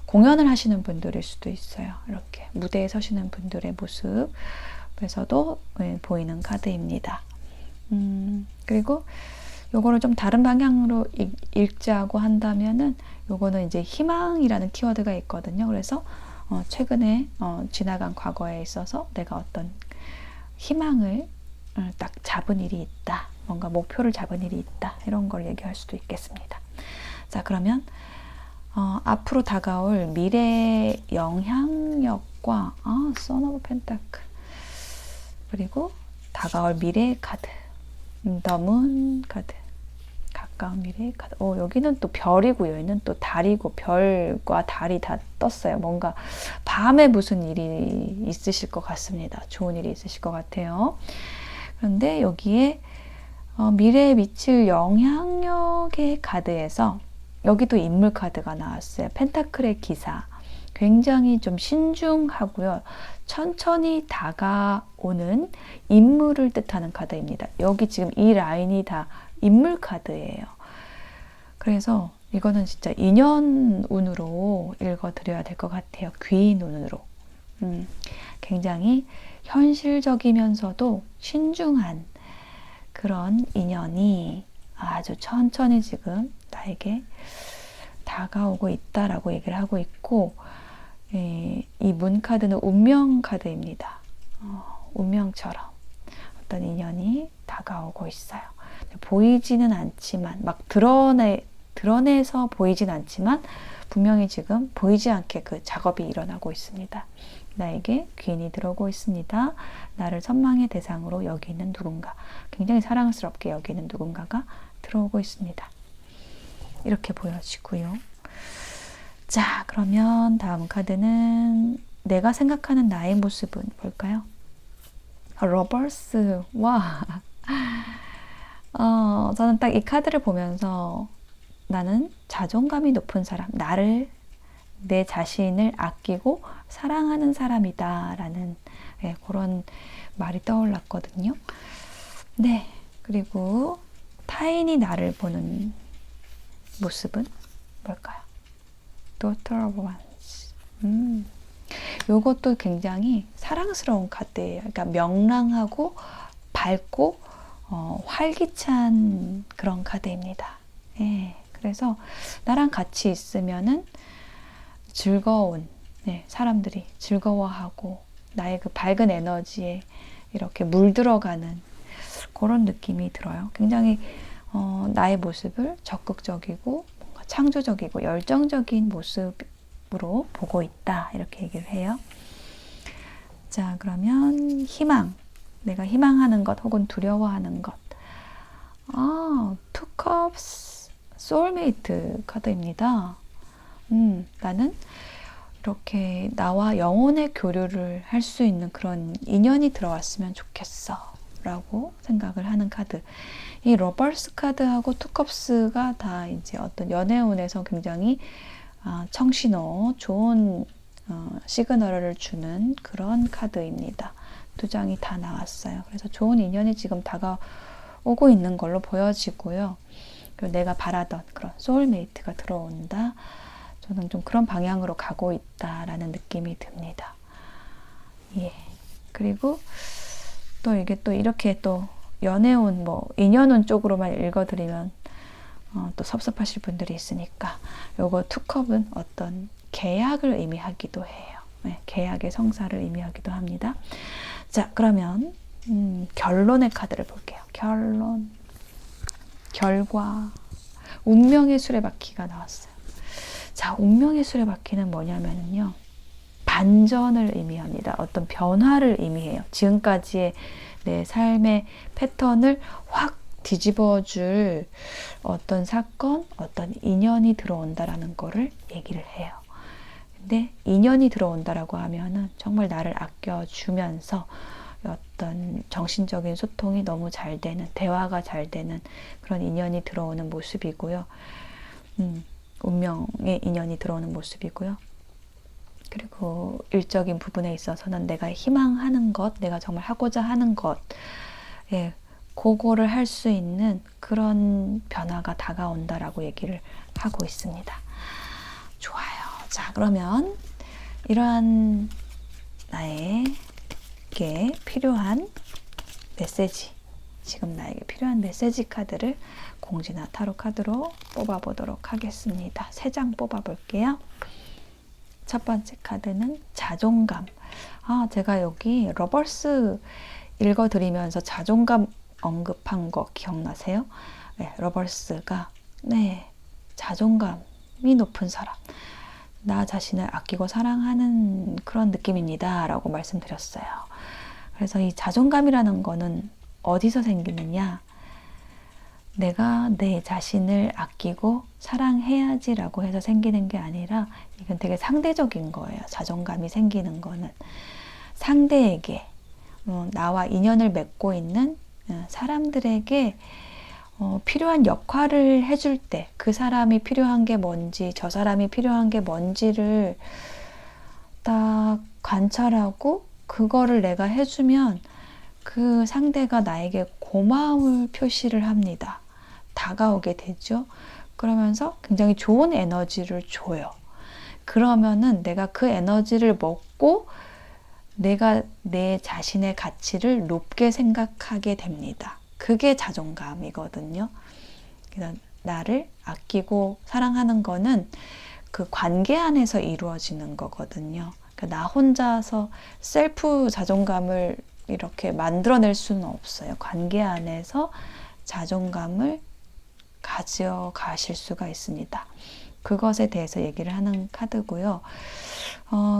공연을 하시는 분들일 수도 있어요. 이렇게 무대에 서시는 분들의 모습에서도 보이는 카드입니다. 그리고 요거를 좀 다른 방향으로 읽자고 한다면은 요거는 이제 희망이라는 키워드가 있거든요. 그래서 최근에 지나간 과거에 있어서 내가 어떤 희망을 딱 잡은 일이 있다. 뭔가 목표를 잡은 일이 있다. 이런 걸 얘기할 수도 있겠습니다. 자, 그러면 앞으로 다가올 미래의 영향력과 Son of Pentacle, 그리고 다가올 미래의 카드, The Moon 카드, 가까운 미래의 카드. 여기는 또 별이고 여기는 또 달이고, 별과 달이 다 떴어요. 뭔가 밤에 무슨 일이 있으실 것 같습니다. 좋은 일이 있으실 것 같아요. 그런데 여기에 미래에 미칠 영향력의 카드에서 여기도 인물 카드가 나왔어요. 펜타클의 기사. 굉장히 좀 신중하고요. 천천히 다가오는 인물을 뜻하는 카드입니다. 여기 지금 이 라인이 다 인물 카드예요. 그래서 이거는 진짜 인연운으로 읽어드려야 될 것 같아요. 귀인운으로. 굉장히 현실적이면서도 신중한 그런 인연이 아주 천천히 지금 나에게 다가오고 있다라고 얘기를 하고 있고, 이 문카드는 운명 카드입니다. 운명처럼 어떤 인연이 다가오고 있어요. 보이지는 않지만, 막 드러내서 보이진 않지만 분명히 지금 보이지 않게 그 작업이 일어나고 있습니다. 나에게 귀인이 들어오고 있습니다. 나를 선망의 대상으로 여기는 누군가, 굉장히 사랑스럽게 여기는 누군가가 들어오고 있습니다. 이렇게 보여지고요. 자, 그러면 다음 카드는 내가 생각하는 나의 모습은 뭘까요? 러버스. 와. 저는 딱 이 카드를 보면서 나는 자존감이 높은 사람, 내 자신을 아끼고 사랑하는 사람이다 라는 그런 말이 떠올랐거든요. 네, 그리고 타인이 나를 보는 모습은 뭘까요? Daughter of Wands. 요것도 굉장히 사랑스러운 카드예요. 그러니까 명랑하고 밝고 활기찬 그런 카드입니다. 예, 그래서 나랑 같이 있으면은 즐거운, 사람들이 즐거워하고 나의 그 밝은 에너지에 이렇게 물들어가는 그런 느낌이 들어요. 굉장히 나의 모습을 적극적이고 뭔가 창조적이고 열정적인 모습으로 보고 있다, 이렇게 얘기를 해요. 자, 그러면 희망, 내가 희망하는 것 혹은 두려워하는 것. Two Cups 소울메이트 카드입니다. 나는 이렇게 나와 영혼의 교류를 할 수 있는 그런 인연이 들어왔으면 좋겠어 라고 생각을 하는 카드. 이 러버스 카드하고 투컵스가 다 이제 어떤 연애운에서 굉장히 청신호, 좋은 시그널을 주는 그런 카드입니다. 두 장이 다 나왔어요. 그래서 좋은 인연이 지금 다가오고 있는 걸로 보여지고요. 그리고 내가 바라던 그런 소울메이트가 들어온다. 저는 좀 그런 방향으로 가고 있다라는 느낌이 듭니다. 예. 그리고 또 이게 또 이렇게 또 연애운, 인연운 쪽으로만 읽어드리면 또 섭섭하실 분들이 있으니까 요거 투컵은 어떤 계약을 의미하기도 해요. 네, 계약의 성사를 의미하기도 합니다. 자, 그러면 결론의 카드를 볼게요. 결론, 결과, 운명의 수레바퀴가 나왔어요. 자, 운명의 수레바퀴는 뭐냐면요, 반전을 의미합니다. 어떤 변화를 의미해요. 지금까지의 내 삶의 패턴을 확 뒤집어줄 어떤 사건, 어떤 인연이 들어온다라는 거를 얘기를 해요. 근데 인연이 들어온다라고 하면은 정말 나를 아껴주면서 어떤 정신적인 소통이 너무 잘 되는, 대화가 잘 되는 그런 인연이 들어오는 모습이고요. 운명의 인연이 들어오는 모습이고요. 그리고 일적인 부분에 있어서는 내가 희망하는 것, 내가 정말 하고자 하는 것, 그거를 할 수 있는 그런 변화가 다가온다라고 얘기를 하고 있습니다. 좋아요. 자, 그러면 이러한 나에게 필요한 메시지, 지금 나에게 필요한 메시지 카드를 공지나 타로 카드로 뽑아보도록 하겠습니다. 3장 뽑아볼게요. 첫 번째 카드는 자존감. 제가 여기 러버스 읽어드리면서 자존감 언급한 거 기억나세요? 네, 러버스가 자존감이 높은 사람, 나 자신을 아끼고 사랑하는 그런 느낌입니다 라고 말씀드렸어요. 그래서 이 자존감이라는 거는 어디서 생기느냐, 내가 내 자신을 아끼고 사랑해야지 라고 해서 생기는 게 아니라 이건 되게 상대적인 거예요. 자존감이 생기는 거는 상대에게, 나와 인연을 맺고 있는 사람들에게 필요한 역할을 해줄 때 그 사람이 필요한 게 뭔지, 저 사람이 필요한 게 뭔지를 딱 관찰하고 그거를 내가 해주면 그 상대가 나에게 고마움을 표시를 합니다. 다가오게 되죠. 그러면서 굉장히 좋은 에너지를 줘요. 그러면은 내가 그 에너지를 먹고 내가 내 자신의 가치를 높게 생각하게 됩니다. 그게 자존감이거든요. 나를 아끼고 사랑하는 거는 그 관계 안에서 이루어지는 거거든요. 나 혼자서 셀프 자존감을 이렇게 만들어낼 수는 없어요. 관계 안에서 자존감을 가져가실 수가 있습니다. 그것에 대해서 얘기를 하는 카드고요.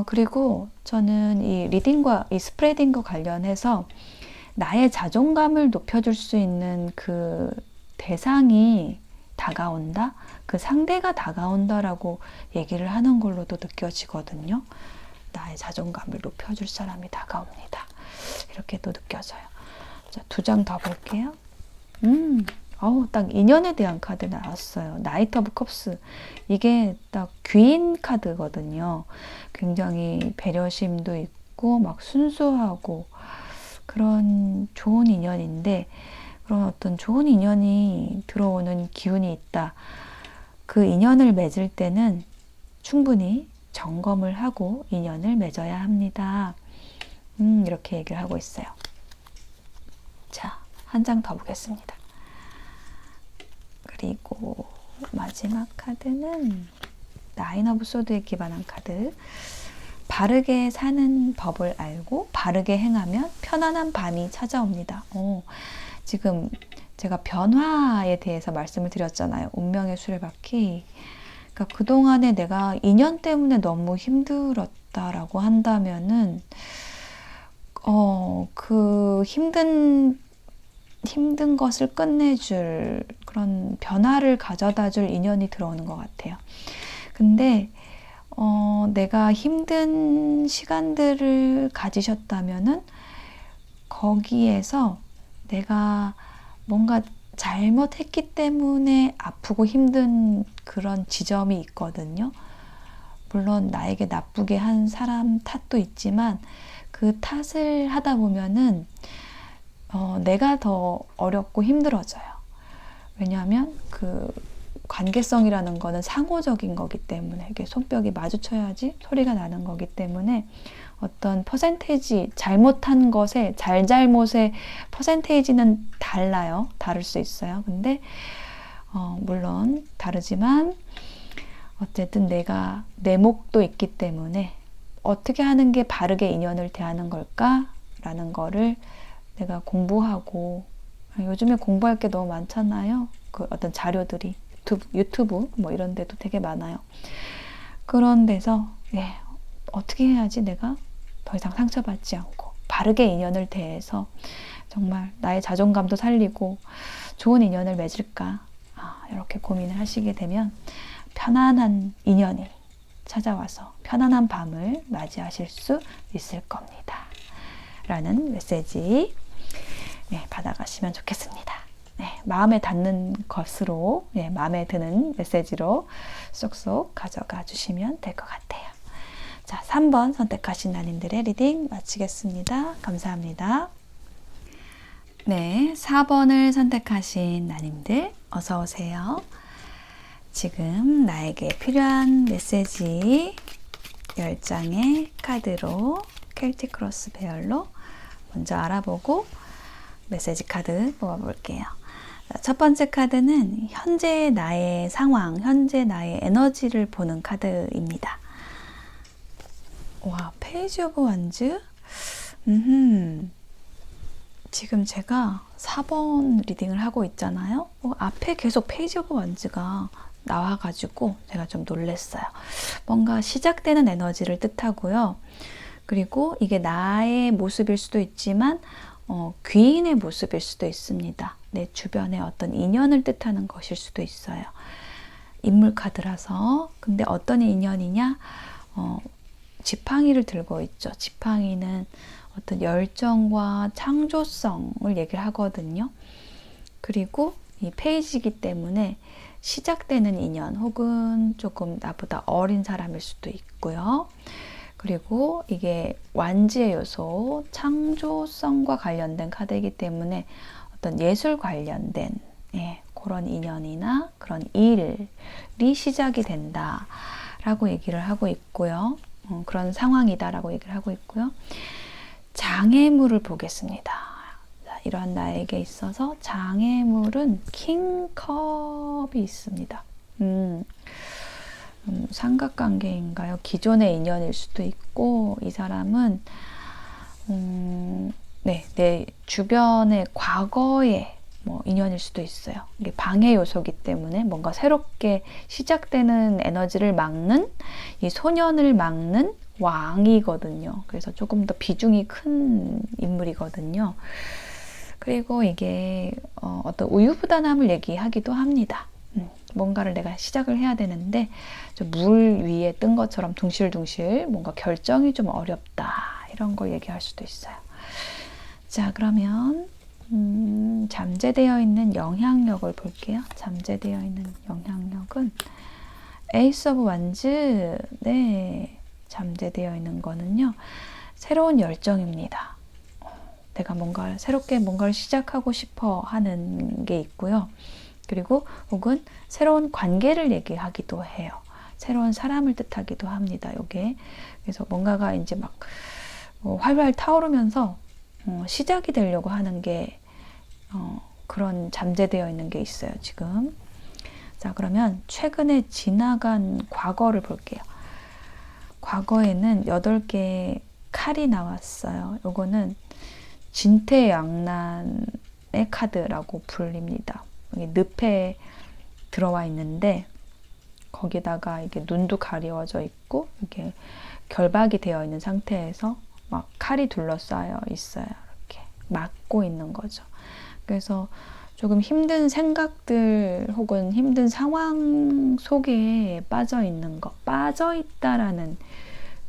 그리고 저는 이 리딩과 이 스프레딩과 관련해서 나의 자존감을 높여줄 수 있는 그 대상이 다가온다? 그 상대가 다가온다라고 얘기를 하는 걸로도 느껴지거든요. 나의 자존감을 높여줄 사람이 다가옵니다. 이렇게 또 느껴져요. 자, 2장 더 볼게요. 딱 인연에 대한 카드 나왔어요. 나이트 오브 컵스. 이게 딱 귀인 카드거든요. 굉장히 배려심도 있고 막 순수하고 그런 좋은 인연인데, 그런 어떤 좋은 인연이 들어오는 기운이 있다. 그 인연을 맺을 때는 충분히 점검을 하고 인연을 맺어야 합니다. 이렇게 얘기를 하고 있어요. 자, 한 장 더 보겠습니다. 그리고 마지막 카드는 나인 오브 소드에 기반한 카드. 바르게 사는 법을 알고 바르게 행하면 편안한 밤이 찾아옵니다. 지금 제가 변화에 대해서 말씀을 드렸잖아요. 운명의 수레바퀴. 그러니까 그동안에 내가 인연 때문에 너무 힘들었다라고 한다면은 그 힘든 것을 끝내줄 그런 변화를 가져다 줄 인연이 들어오는 것 같아요. 근데 내가 힘든 시간들을 가지셨다면은 거기에서 내가 뭔가 잘못했기 때문에 아프고 힘든 그런 지점이 있거든요. 물론 나에게 나쁘게 한 사람 탓도 있지만 그 탓을 하다 보면은 내가 더 어렵고 힘들어져요. 왜냐하면 그 관계성이라는 거는 상호적인 거기 때문에 이게 손뼉이 마주쳐야지 소리가 나는 거기 때문에 어떤 퍼센테이지, 잘못한 것의 잘잘못의 퍼센테이지는 달라요. 다를 수 있어요. 근데 물론 다르지만 어쨌든 내가 내 몫도 있기 때문에 어떻게 하는 게 바르게 인연을 대하는 걸까라는 거를 내가 공부하고, 요즘에 공부할 게 너무 많잖아요. 그 어떤 자료들이 유튜브 뭐 이런 데도 되게 많아요. 그런 데서 어떻게 해야지 내가 더 이상 상처받지 않고 바르게 인연을 대해서 정말 나의 자존감도 살리고 좋은 인연을 맺을까, 이렇게 고민을 하시게 되면 편안한 인연이 찾아와서 편안한 밤을 맞이하실 수 있을 겁니다. 라는 메시지 받아가시면 좋겠습니다. 마음에 닿는 것으로, 마음에 드는 메시지로 쏙쏙 가져가 주시면 될 것 같아요. 자, 3번 선택하신 나님들의 리딩 마치겠습니다. 감사합니다. 4번을 선택하신 나님들 어서 오세요. 지금 나에게 필요한 메시지 10장의 카드로 켈틱 크로스 배열로 먼저 알아보고 메시지 카드 뽑아볼게요. 첫 번째 카드는 현재 나의 상황, 현재 나의 에너지를 보는 카드입니다. 와, 페이지 오브 완즈? 지금 제가 4번 리딩을 하고 있잖아요. 앞에 계속 페이지 오브 완즈가 나와가지고 제가 좀 놀랐어요. 뭔가 시작되는 에너지를 뜻하고요. 그리고 이게 나의 모습일 수도 있지만 귀인의 모습일 수도 있습니다. 내 주변에 어떤 인연을 뜻하는 것일 수도 있어요. 인물 카드라서. 근데 어떤 인연이냐? 지팡이를 들고 있죠. 지팡이는 어떤 열정과 창조성을 얘기를 하거든요. 그리고 이 페이지이기 때문에 시작되는 인연 혹은 조금 나보다 어린 사람일 수도 있고요. 그리고 이게 완지의 요소, 창조성과 관련된 카드이기 때문에 어떤 예술 관련된 그런 인연이나 그런 일이 시작이 된다 라고 얘기를 하고 있고요. 그런 상황이다 라고 얘기를 하고 있고요. 장애물을 보겠습니다. 이러한 나에게 있어서 장애물은 킹컵이 있습니다. 삼각관계인가요? 기존의 인연일 수도 있고, 이 사람은 네, 내 주변의 과거의 뭐 인연일 수도 있어요. 이게 방해 요소이기 때문에 뭔가 새롭게 시작되는 에너지를 막는, 이 소년을 막는 왕이거든요. 그래서 조금 더 비중이 큰 인물이거든요. 그리고 이게 어떤 우유부단함을 얘기하기도 합니다. 뭔가를 내가 시작을 해야 되는데 좀 물 위에 뜬 것처럼 둥실둥실 뭔가 결정이 좀 어렵다, 이런 걸 얘기할 수도 있어요. 자, 그러면 잠재되어 있는 영향력을 볼게요. 잠재되어 있는 영향력은 에이스 오브 완즈. 네, 잠재되어 있는 거는요, 새로운 열정입니다. 내가 새롭게 뭔가를 시작하고 싶어 하는 게 있고요. 그리고 혹은 새로운 관계를 얘기하기도 해요. 새로운 사람을 뜻하기도 합니다. 요게. 그래서 뭔가가 이제 막 활활 타오르면서 시작이 되려고 하는 게 그런 잠재되어 있는 게 있어요, 지금. 자, 그러면 최근에 지나간 과거를 볼게요. 과거에는 8개의 칼이 나왔어요. 요거는 진퇴양난의 카드라고 불립니다. 여기 늪에 들어와 있는데 거기다가 이게 눈도 가리워져 있고 이게 결박이 되어 있는 상태에서 막 칼이 둘러싸여 있어요. 이렇게 막고 있는 거죠. 그래서 조금 힘든 생각들 혹은 힘든 상황 속에 빠져 있는 것, 빠져 있다라는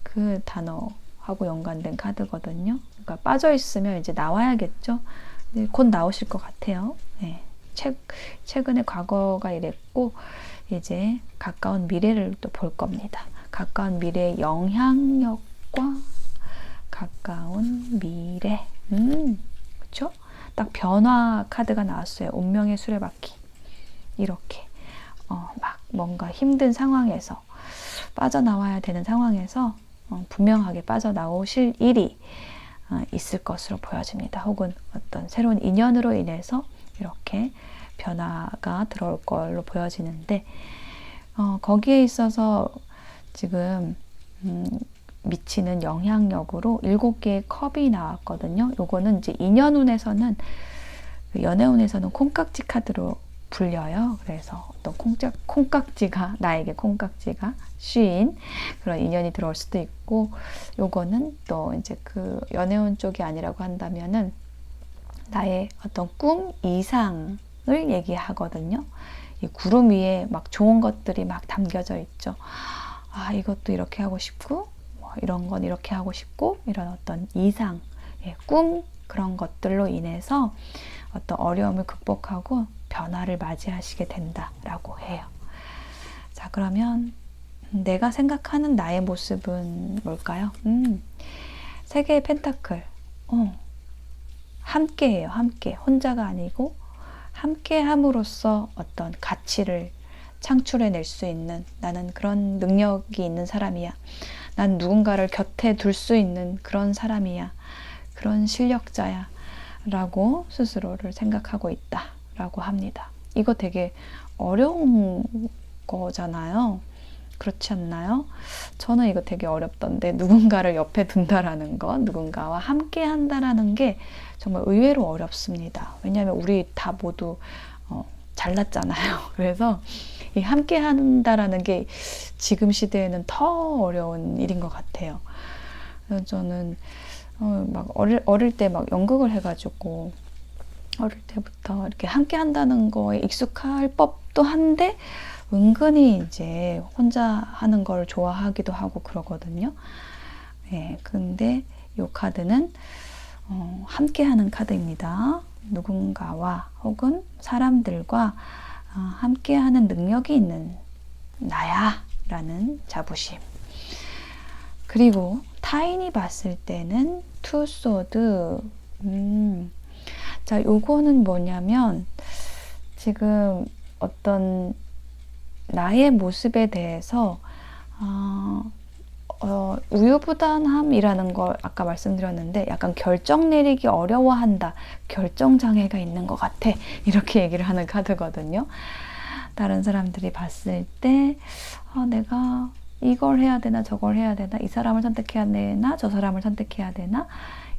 그 단어하고 연관된 카드거든요. 그러니까 빠져 있으면 이제 나와야겠죠. 곧 나오실 것 같아요. 네. 최근에 과거가 이랬고 이제 가까운 미래를 또 볼 겁니다. 가까운 미래의 영향력과 가까운 미래. 그렇죠? 딱 변화 카드가 나왔어요. 운명의 수레바퀴. 이렇게 막 뭔가 힘든 상황에서 빠져나와야 되는 상황에서 분명하게 빠져나오실 일이 있을 것으로 보여집니다. 혹은 어떤 새로운 인연으로 인해서 이렇게 변화가 들어올 걸로 보여지는데 거기에 있어서 지금 미치는 영향력으로 7개의 컵이 나왔거든요. 요거는 이제 인연운에서는, 연애운에서는 콩깍지 카드로 불려요. 그래서 어떤 콩깍지가, 나에게 콩깍지가 씌인 그런 인연이 들어올 수도 있고, 요거는 또 이제 그 연애운 쪽이 아니라고 한다면은 나의 어떤 꿈 이상을 얘기하거든요. 이 구름 위에 막 좋은 것들이 막 담겨져 있죠. 아, 이것도 이렇게 하고 싶고, 뭐 이런 건 이렇게 하고 싶고, 이런 어떤 이상, 꿈, 그런 것들로 인해서 어떤 어려움을 극복하고 변화를 맞이하시게 된다라고 해요. 자, 그러면 내가 생각하는 나의 모습은 뭘까요? 3개의 펜타클. 함께해요. 함께. 혼자가 아니고 함께 함으로써 어떤 가치를 창출해낼 수 있는, 나는 그런 능력이 있는 사람이야. 난 누군가를 곁에 둘 수 있는 그런 사람이야. 그런 실력자야. 라고 스스로를 생각하고 있다. 라고 합니다. 이거 되게 어려운 거잖아요. 그렇지 않나요? 저는 이거 되게 어렵던데, 누군가를 옆에 둔다라는 것, 누군가와 함께 한다라는 게 정말 의외로 어렵습니다. 왜냐하면 우리 다 모두 잘났잖아요. 그래서 이 함께 한다라는 게 지금 시대에는 더 어려운 일인 것 같아요. 그래서 저는 막 어릴 때 막 연극을 해가지고 어릴 때부터 이렇게 함께 한다는 거에 익숙할 법도 한데 은근히 이제 혼자 하는 걸 좋아하기도 하고 그러거든요. 네, 근데 이 카드는 함께 하는 카드입니다. 누군가와 혹은 사람들과 함께 하는 능력이 있는 나야 라는 자부심. 그리고 타인이 봤을 때는 투 소드. 자, 요거는 뭐냐면 지금 어떤 나의 모습에 대해서 우유부단함이라는 걸 아까 말씀드렸는데 약간 결정 내리기 어려워한다. 결정장애가 있는 것 같아. 이렇게 얘기를 하는 카드거든요. 다른 사람들이 봤을 때 내가 이걸 해야 되나 저걸 해야 되나 이 사람을 선택해야 되나 저 사람을 선택해야 되나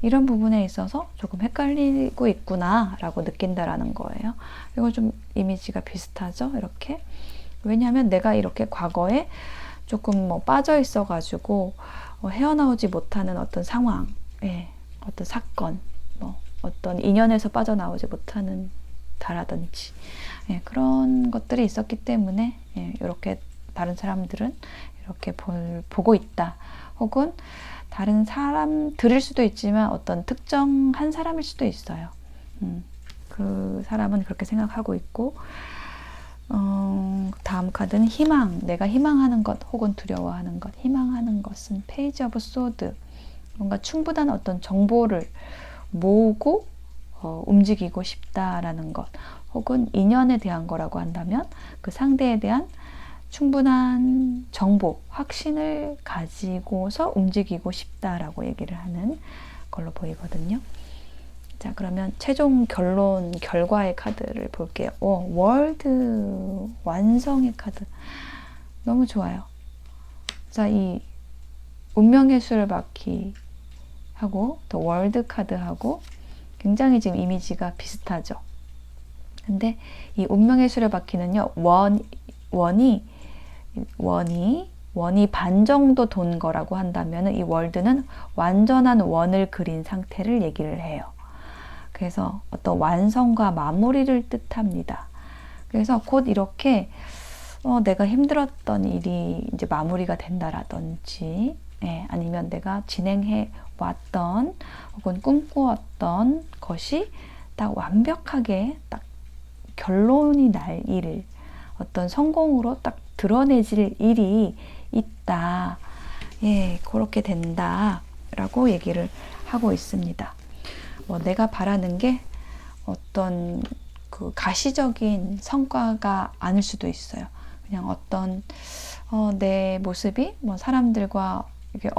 이런 부분에 있어서 조금 헷갈리고 있구나 라고 느낀다라는 거예요. 이거 좀 이미지가 비슷하죠? 이렇게. 왜냐하면 내가 이렇게 과거에 조금 빠져 있어 가지고 헤어나오지 못하는 어떤 상황, 어떤 사건, 어떤 인연에서 빠져나오지 못하는 다라든지 그런 것들이 있었기 때문에 이렇게 다른 사람들은 이렇게 보고 있다. 혹은 다른 사람들일 수도 있지만 어떤 특정한 사람일 수도 있어요. 그 사람은 그렇게 생각하고 있고 다음 카드는 희망, 내가 희망하는 것 혹은 두려워하는 것. 희망하는 것은 페이지 오브 소드, 뭔가 충분한 어떤 정보를 모으고 움직이고 싶다라는 것, 혹은 인연에 대한 거라고 한다면 그 상대에 대한 충분한 정보, 확신을 가지고서 움직이고 싶다라고 얘기를 하는 걸로 보이거든요. 자, 그러면 최종 결론, 결과의 카드를 볼게요. 월드, 완성의 카드. 너무 좋아요. 자, 이 운명의 수레바퀴 하고 또 월드 카드하고 굉장히 지금 이미지가 비슷하죠. 근데 이 운명의 수레바퀴는요, 원이 반 정도 돈 거라고 한다면 이 월드는 완전한 원을 그린 상태를 얘기를 해요. 그래서 어떤 완성과 마무리를 뜻합니다. 그래서 곧 이렇게 내가 힘들었던 일이 이제 마무리가 된다라든지, 아니면 내가 진행해 왔던 혹은 꿈꾸었던 것이 딱 완벽하게 딱 결론이 날 일을, 어떤 성공으로 딱 드러내질 일이 있다. 그렇게 된다라고 얘기를 하고 있습니다. 내가 바라는 게 어떤 그 가시적인 성과가 아닐 수도 있어요. 그냥 어떤 내 모습이 사람들과 이렇게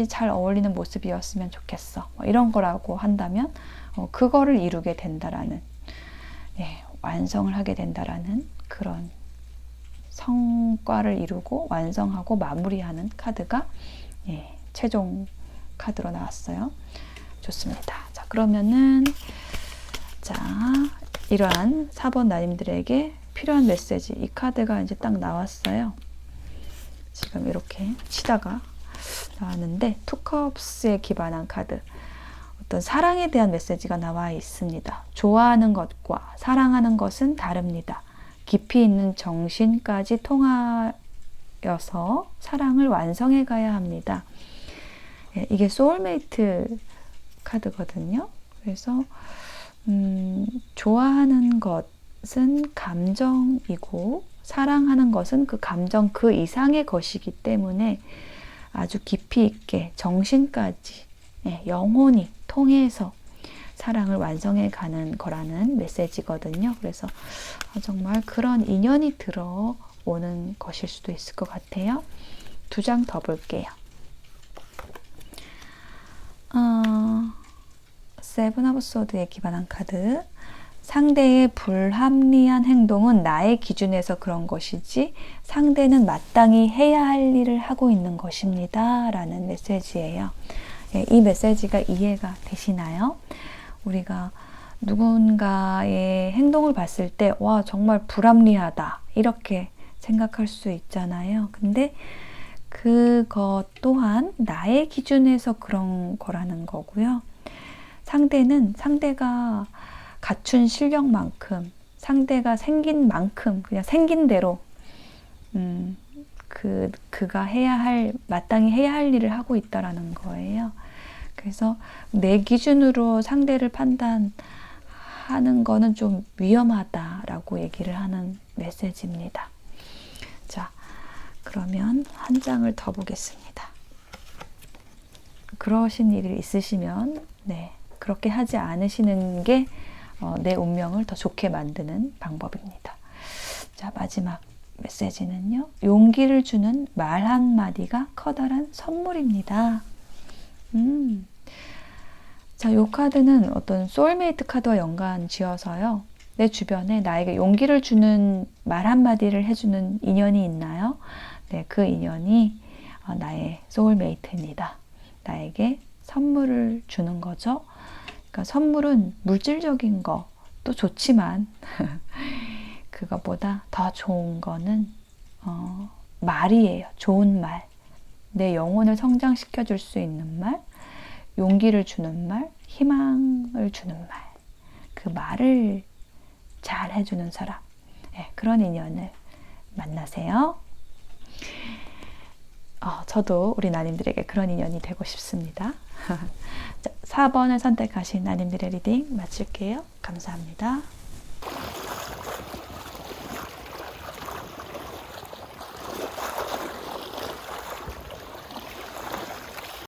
잘 어울리는 모습이었으면 좋겠어. 이런 거라고 한다면 그거를 이루게 된다라는, 완성을 하게 된다라는 그런 성과를 이루고 완성하고 마무리하는 카드가 최종 카드로 나왔어요. 좋습니다. 자, 그러면은 이러한 4번 나님들에게 필요한 메시지, 이 카드가 이제 딱 나왔어요. 지금 이렇게 치다가 나왔는데 투컵스에 기반한 카드, 어떤 사랑에 대한 메시지가 나와 있습니다. 좋아하는 것과 사랑하는 것은 다릅니다. 깊이 있는 정신까지 통하여서 사랑을 완성해 가야 합니다. 이게 소울메이트 카드거든요. 그래서 좋아하는 것은 감정이고 사랑하는 것은 그 감정 그 이상의 것이기 때문에 아주 깊이 있게 정신까지, 영혼이 통해서 사랑을 완성해 가는 거라는 메시지거든요. 그래서 정말 그런 인연이 들어오는 것일 수도 있을 것 같아요. 2장 더 볼게요. 세븐 오브 소드에 기반한 카드. 상대의 불합리한 행동은 나의 기준에서 그런 것이지 상대는 마땅히 해야 할 일을 하고 있는 것입니다. 라는 메시지예요. 이 메시지가 이해가 되시나요? 우리가 누군가의 행동을 봤을 때 정말 불합리하다 이렇게 생각할 수 있잖아요. 근데 그것 또한 나의 기준에서 그런 거라는 거고요. 상대가 갖춘 실력만큼, 상대가 생긴 만큼, 그냥 생긴 대로 그가 마땅히 해야 할 일을 하고 있다라는 거예요. 그래서 내 기준으로 상대를 판단하는 거는 좀 위험하다라고 얘기를 하는 메시지입니다. 자, 그러면 한 장을 더 보겠습니다. 그러신 일이 있으시면, 그렇게 하지 않으시는 게 내 운명을 더 좋게 만드는 방법입니다. 자, 마지막 메시지는요. 용기를 주는 말 한마디가 커다란 선물입니다. 자, 이 카드는 어떤 소울메이트 카드와 연관 지어서요. 내 주변에 나에게 용기를 주는 말 한마디를 해주는 인연이 있나요? 네, 그 인연이 나의 소울메이트입니다. 나에게 선물을 주는 거죠. 그러니까 선물은 물질적인 것도 좋지만 그것보다 더 좋은 거는 말이에요. 좋은 말. 내 영혼을 성장시켜 줄 수 있는 말, 용기를 주는 말, 희망을 주는 말. 그 말을 잘 해주는 사람. 네, 그런 인연을 만나세요. 저도 우리 나님들에게 그런 인연이 되고 싶습니다. 자, 4번을 선택하신 나님들의 리딩 마칠게요. 감사합니다.